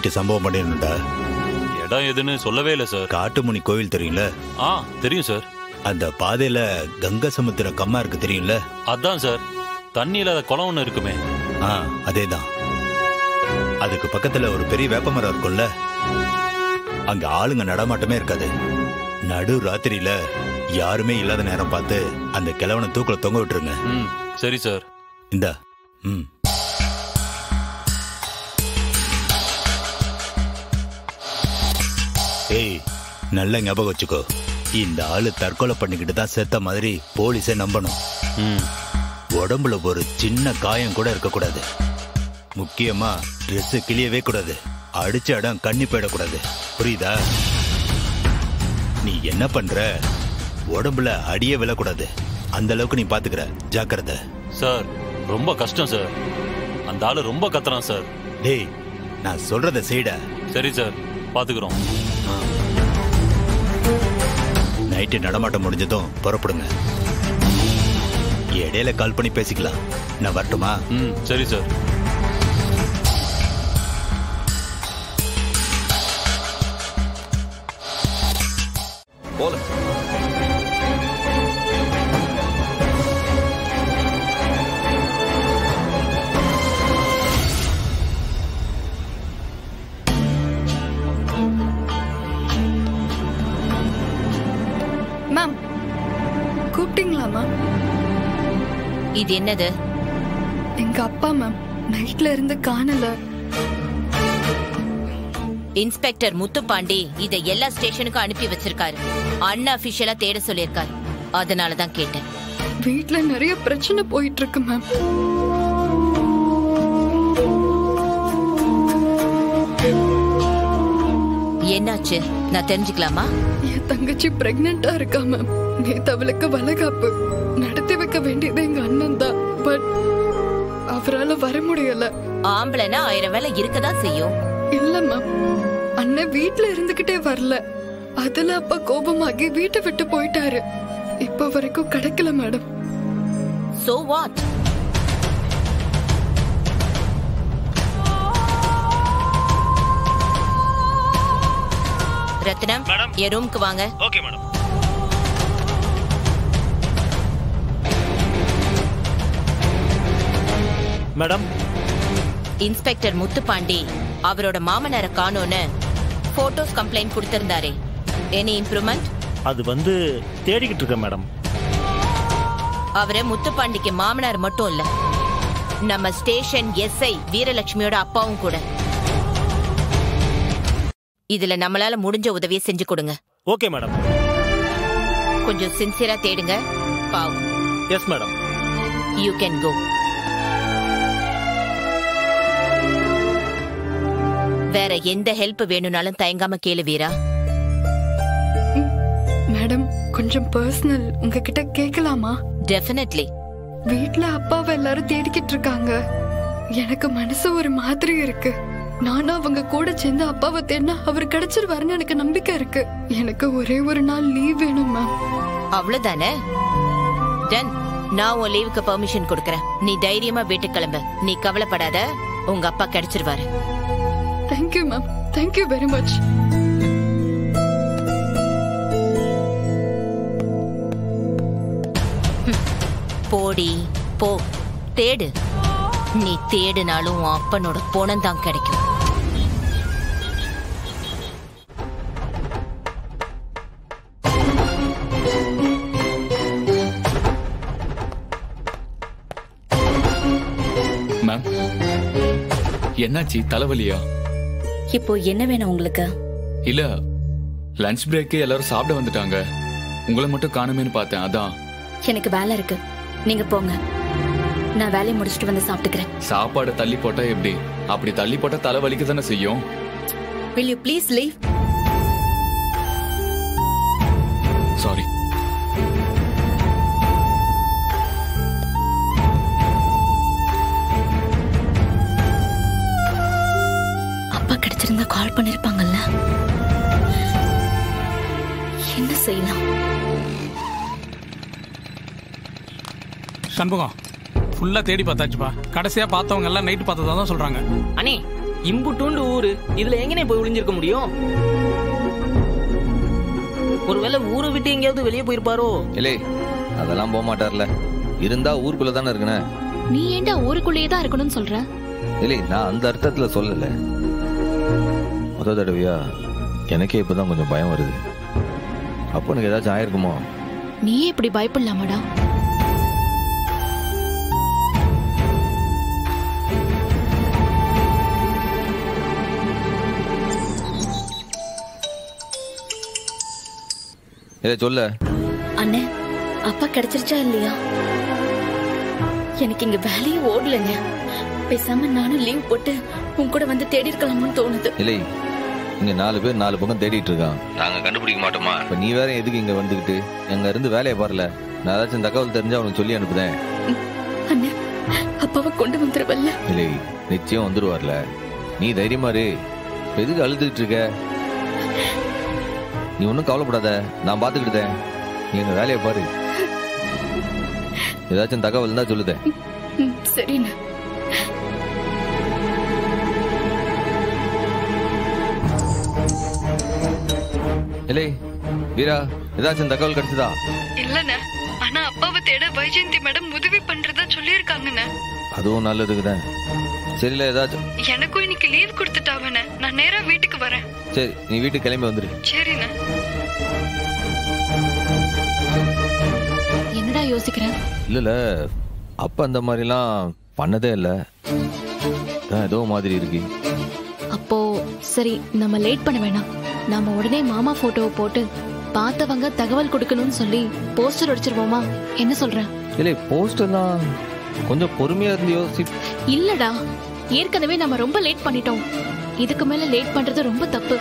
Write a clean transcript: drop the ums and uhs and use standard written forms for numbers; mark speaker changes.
Speaker 1: Night சம்பவம் பண்ணிடணும்டா.
Speaker 2: இடம் எதுன்னு சொல்லவே இல்லை சார்.
Speaker 1: காட்டுமணி கோவில் தெரியும்ல?
Speaker 2: தெரியும் சார்.
Speaker 1: அந்த பாதையில கங்கா சமுத்திர கம்மா இருக்கு தெரியும்ல?
Speaker 2: அதான் சார், தண்ணி இல்லாத குளம் ஒன்று இருக்குமே.
Speaker 1: அதேதான். அதுக்கு பக்கத்துல ஒரு பெரிய வேப்பமரம் இருக்கும்ல, அங்க ஆளுங்க நடமாட்டமே இருக்காது. நடு ராத்திரியில யாருமே இல்லாத நேரம் பார்த்து அந்த கிழவனை தூக்குல தொங்க விட்டுருங்க.
Speaker 2: சரி சார்.
Speaker 1: இந்தா. ஏய், நல்ல ஞாபகம் வச்சுக்கோ, இந்த ஆளு தற்கொலை பண்ணிக்கிட்டு தான் செத்த மாதிரி போலீஸை நம்பணும். உடம்புல ஒரு சின்ன காயம் கூட இருக்கக்கூடாது. முக்கியமா ட்ரெஸ் கிளியவே கூடாது. அடிச்ச இடம் கண்ணி போயிடக்கூடாது. புரியுதா? நீ என்ன பண்ற? உடம்புல அடியே விழக்கூடாது. அந்த அளவுக்கு நீ பாத்துக்கிற. ஜாக்கிரதை
Speaker 2: சார். ரொம்ப கஷ்டம் சார். அந்த ஆளு ரொம்ப கத்துறான் சார்.
Speaker 1: டேய், நான் சொல்றத செய்டா.
Speaker 2: சரி சார், பாத்துக்கிறோம்.
Speaker 1: நைட்டு நடமாட்டம் முடிஞ்சதும் புறப்படுங்க. இடையில கால் பண்ணி பேசிக்கலாம். நான் வரட்டுமா?
Speaker 2: சரி சார்.
Speaker 3: போல
Speaker 4: மேம், கூப்பிட்டீங்களா மேம்?
Speaker 5: இது என்னது?
Speaker 4: எங்க அப்பா மேம், நைட்ல இருந்து காணல.
Speaker 5: இன்ஸ்பெக்டர் முத்துப்பாண்டி இதை எல்லா ஸ்டேஷனுக்கும் அனுப்பி வச்சிருக்காரு. அன்அபிஷியலா தேட சொல்லியிருக்காரு. அதனாலதான் கேட்டேன்.
Speaker 4: வீட்ல நிறைய பிரச்சனை போயிட்டு இருக்கு மேம்.
Speaker 5: என்னாச்சு? நான் தெரிஞ்சுக்கலாமா?
Speaker 4: என் தங்கச்சி பிரெக்னெண்டா இருக்கா மேம். நேத்து அவளுக்கு வளகாப்பு நடத்தி வைக்க வேண்டியது எங்க அண்ணன் தான். பட் அவரால வர முடியல.
Speaker 5: ஆம்பளைனா 1000 வேலை இருக்கதான் செய்யும்.
Speaker 4: இல்ல மேம், அண்ணன் வீட்ல இருந்துகிட்டே வரல. அதுல அப்பா கோபமாகி வீட்டை விட்டு போயிட்டாரு. இப்ப வரைக்கும் கிடைக்கல மேடம்.
Speaker 5: So what? ரத்னம், என் ரூமுக்கு வாங்க.
Speaker 6: Okay madam. Madam,
Speaker 5: inspector Muthupandi அவரோட மாமனார காணோன்னு போட்டோஸ் கம்ப்ளைண்ட் கொடுத்திருந்தாரே, எனி இம்ப்ரூவ்மெண்ட்?
Speaker 6: அது தேடிக்கிட்டு இருக்க மேடம்.
Speaker 5: அவரு முத்துப்பாண்டிக்கு மாமனார் மட்டும் இல்ல, நம்ம ஸ்டேஷன் எஸ்ஐ வீரலட்சுமியோட அப்பாவும் கூட. இதுல நம்மளால முடிஞ்ச உதவியை செஞ்சு கொடுங்க.
Speaker 6: Okay madam.
Speaker 5: கொஞ்சம் சின்சியரா தேடுங்க. பாவம்.
Speaker 6: Yes madam.
Speaker 5: You can go. வேற எந்த ஹெல்ப் வேணும்னாலும் தயங்காம கேளு வீரா.
Speaker 4: மேடம், கொஞ்சம் பர்சனல் உங்ககிட்ட கேட்கலாமா?
Speaker 5: டெஃபினெட்லி.
Speaker 4: வீட்ல அப்பாவை எல்லாரும் தேடிக்கிட்டு இருக்காங்க. எனக்கு மனசு ஒரு மாதிரி இருக்கு. நானும் அவங்க கூட சேர்ந்து அப்பாவை தேடினா அவர் கிடைச்சிருவாருன்னு எனக்கு நம்பிக்கை இருக்கு. எனக்கு ஒரே ஒரு நாள் லீவ் வேணும் மேம்.
Speaker 5: அவ்வளவுதானே? டன். நான் உன் லீவுக்கு பெர்மிஷன் கொடுக்கறேன். நீ தைரியமா வீட்டுக்கு கிளம்பு. நீ கவலைப்படாத, உங்க அப்பா கிடைச்சிருவாரு.
Speaker 4: Thank you ma'am. Thank you very much.
Speaker 5: போடி போ, தேடு. நீ தேடுனாலும் உன் அப்பனோட பணம் தான் கிடைக்கும்.
Speaker 7: மேம், என்னாச்சு? தலைவலியா?
Speaker 8: இப்போ என்ன வேணும் உங்களுக்கு?
Speaker 7: இல்ல, லஞ்ச் பிரேக்கு எல்லாரும் சாப்பிட வந்துட்டாங்க. உங்களை மட்டும் காணுமேன்னு பார்த்தேன், அதான்.
Speaker 8: எனக்கு வேலை இருக்கு, நீங்க போங்க. நான் வேலையை முடிச்சுட்டு வந்து சாப்பிட்டுக்கிறேன்.
Speaker 7: சாப்பாடு தள்ளி போட்டா எப்படி? அப்படி தள்ளி போட்டா தலைவலிக்கு தானே செய்யும்.
Speaker 8: Will you please leave?
Speaker 7: Sorry.
Speaker 8: அப்பா கிடைச்சிருந்தா கால் பண்ணிருப்பாங்கல்ல. என்ன செய்யலாம்?
Speaker 9: சண்முகம், ஃபுல்லா தேடி பார்த்தாச்சுப்பா. கடைசியா பார்த்தவங்க எல்லாம் நைட்டு பார்த்ததா தான் சொல்றாங்க.
Speaker 10: அண்ணே,
Speaker 9: இம்புட்டூண்டு ஊரு இதுல எங்கனே போய் ஒளிஞ்சிருக்க முடியும்? ஒருவேளை ஊரை விட்டு எங்கேயாவது வெளியே போயிருப்பாரோ?
Speaker 3: இல்லை, அதெல்லாம் போக மாட்டார்ல. இருந்தா ஊருக்குள்ள தானே இருக்கனே.
Speaker 8: நீ ஏன்டா ஊருக்குள்ளேயே தான் இருக்கணும்னு சொல்ற?
Speaker 3: இல்லை, நான் அந்த அர்த்தத்துல சொல்லல. முத தடவையா எனக்கே இப்பதான் கொஞ்சம் பயம் வருது. அப்போ எனக்கு ஏதாச்சும் ஆயிருக்குமோ?
Speaker 8: நீயே இப்படி பயப்படலாமாடா?
Speaker 3: இதை சொல்ல.
Speaker 8: அண்ணே, அப்பா கிடைச்சிருச்சா இல்லையா? எனக்கு இங்க வேலையே ஓடலங்க. பேசாம நானும் லீவ் போட்டு உன் கூட வந்து தேடி இருக்கலாம்னு தோணுது.
Speaker 3: இல்லை, இங்க 4 பேர் 4 பக்கம் தேடிட்டு இருக்கான். நாங்க கண்டுபிடிக்க மாட்டோமா? இப்ப நீ வேற எதுக்கு இங்க வந்துகிட்டு எங்க இருந்து வேலையை பாருல. நான் ஏதாச்சும் தகவல் தெரிஞ்சா அவனுக்கு சொல்லி அனுப்புதேன்.
Speaker 8: அண்ணே, அப்பாவை கொண்டு வந்துருவல்ல?
Speaker 3: இல்லை, நிச்சயம் வந்துருவார்ல. நீ தைரியமா இரு. எதுக்கு அழுதுகிட்டு இருக்க? நீ ஒன்னும் கவலைப்படாத, நான் பாத்துக்கிட்டேன். நீ எங்க வேலையை பாரு. ஏதாச்சும் தகவல் தான் சொல்லுதேன்.
Speaker 8: சரிண்ணா.
Speaker 3: இல்லை வீரா, ஏதாச்சும் தகவல் கிடைச்சதா?
Speaker 4: இல்லண்ணே, ஆனா அப்பாவை தேட வைஜெயந்தி மேடம் உதவி பண்றதா சொல்லியிருக்காங்கண்ணே.
Speaker 3: அதுவும் நல்லதுக்குதான். சரியில்ல, ஏதாச்சும்
Speaker 4: எனக்கும் இன்னைக்கு லீவ் கொடுத்துட்டாவண்ணே. நான் நேரா வீட்டுக்கு வரேன்.
Speaker 3: சரி, நீ வீட்டுக்கு கிளம்பி வந்துரு.
Speaker 4: சரிண்ணே.
Speaker 8: என்னடா யோசிக்கிறேன்?
Speaker 3: இல்ல அப்ப அந்த மாதிரிலாம் பண்ணதே இல்ல. ஏதோ மாதிரி இருக்கு.
Speaker 8: அப்போ சரி, நம்ம லேட் பண்ண வேணாம். நாம உடனே மாமா போட்டோவை போட்டு பார்த்தவங்க தகவல் கொடுக்கணும்னு சொல்லி போஸ்டர் அடிச்சிருவோமா? என்ன சொல்ற?
Speaker 3: இல்ல, போஸ்டர்லாம் கொஞ்சம் பொறுமையா இருந்து யோசி.
Speaker 8: இல்லடா, ஏற்கனவே நம்ம ரொம்ப லேட் பண்ணிட்டோம். இதுக்கு மேல லேட் பண்றது ரொம்ப தப்பு.